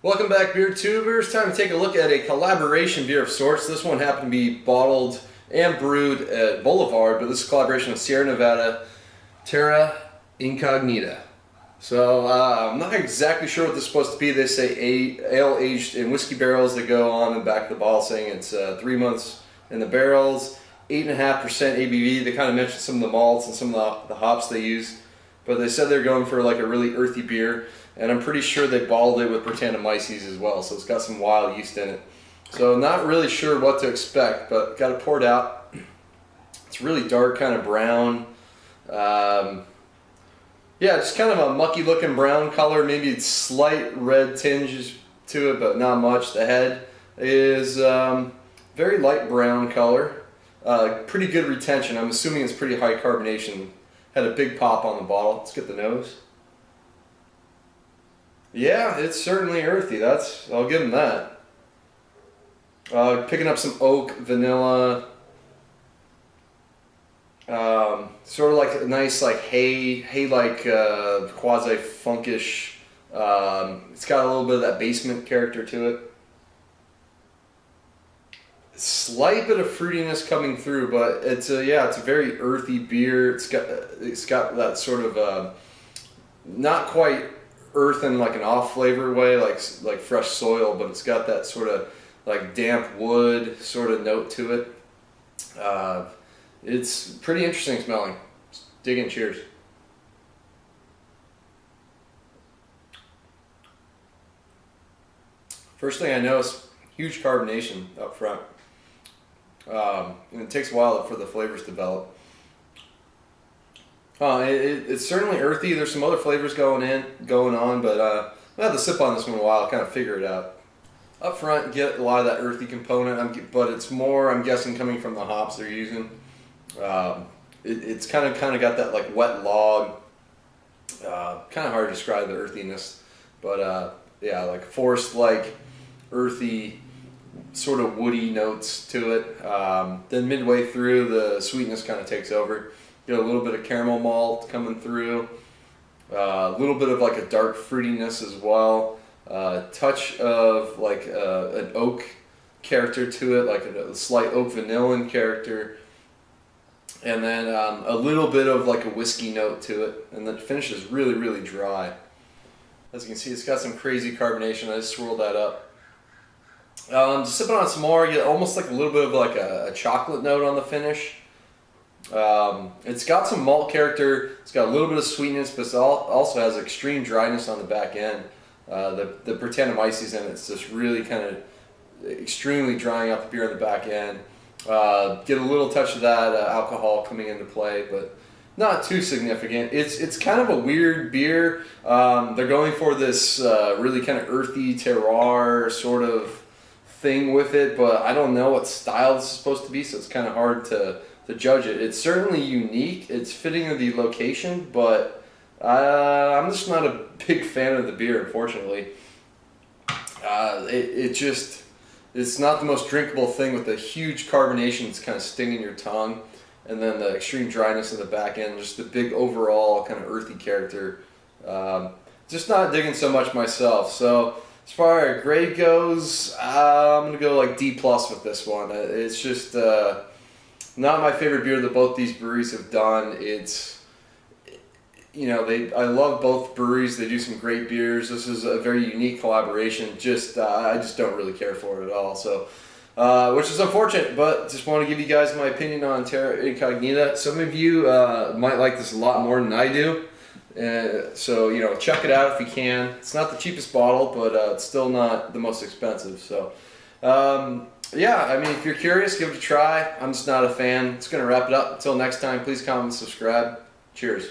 Welcome back, beer tubers. Time to take a look at a collaboration beer of sorts. This one happened to be bottled and brewed at Boulevard, but this is a collaboration of Sierra Nevada, Terra Incognita. So I'm not exactly sure what this is supposed to be. They say ale aged in whiskey barrels that go on the back of the bottle, saying it's 3 months in the barrels, 8.5% ABV. They kind of mentioned some of the malts and some of the hops they use, but they said they're going for like a really earthy beer. And I'm pretty sure they bottled it with Brettanomyces as well, so it's got some wild yeast in it. So not really sure what to expect, but got it poured out. It's really dark, kind of brown. Yeah, just kind of a mucky looking brown color, maybe slight red tinges to it, but not much. The head is very light brown color. Pretty good retention. I'm assuming it's pretty high carbonation. Had a big pop on the bottle. Let's get the nose. Yeah, it's certainly earthy. I'll give them that. Picking up some oak, vanilla, sort of like a nice like hay-like quasi-funkish. It's got a little bit of that basement character to it. Slight bit of fruitiness coming through, but it's a very earthy beer. It's got that sort of not quite earth in like an off flavor way, like fresh soil, but it's got that sort of like damp wood sort of note to it. It's pretty interesting smelling. Dig in, cheers. First thing I notice, huge carbonation up front, and it takes a while for the flavors to develop. It's certainly earthy. There's some other flavors going on, but I'll have to sip on this one in a while, kind of figure it out. Up front, get a lot of that earthy component, but it's more, I'm guessing, coming from the hops they're using. It's kind of got that like wet log. Kind of hard to describe the earthiness, but yeah, like forest-like, earthy, sort of woody notes to it. Then midway through, the sweetness kind of takes over. Get a little bit of caramel malt coming through, a little bit of like a dark fruitiness as well, a touch of like an oak character to it, like a slight oak vanillin character, and then a little bit of like a whiskey note to it, and then it finishes really, really dry. As you can see, it's got some crazy carbonation. I just swirled that up. Just sipping on some more, you get almost like a little bit of like a chocolate note on the finish. It's got some malt character, it's got a little bit of sweetness, but it also has extreme dryness on the back end. The Brettanomyces in it's just really kind of extremely drying out the beer on the back end. Get a little touch of that alcohol coming into play, but not too significant. It's kind of a weird beer. They're going for this really kind of earthy terroir sort of thing with it, but I don't know what style this is supposed to be, so it's kind of hard to judge it. It's certainly unique. It's fitting of the location, but I'm just not a big fan of the beer, unfortunately. It's not the most drinkable thing with the huge carbonation that's kind of stinging your tongue, and then the extreme dryness in the back end, just the big overall kind of earthy character. Just not digging so much myself. So as far as grade goes, I'm gonna go like D+ with this one. It's just not my favorite beer that both these breweries have done. It's, I love both breweries. They do some great beers. This is a very unique collaboration. I just don't really care for it at all. So, which is unfortunate, but just want to give you guys my opinion on Terra Incognita. Some of you might like this a lot more than I do. So, check it out if you can. It's not the cheapest bottle, but it's still not the most expensive. So, yeah, I mean, if you're curious, give it a try. I'm just not a fan. It's going to wrap it up. Until next time, please comment and subscribe. Cheers.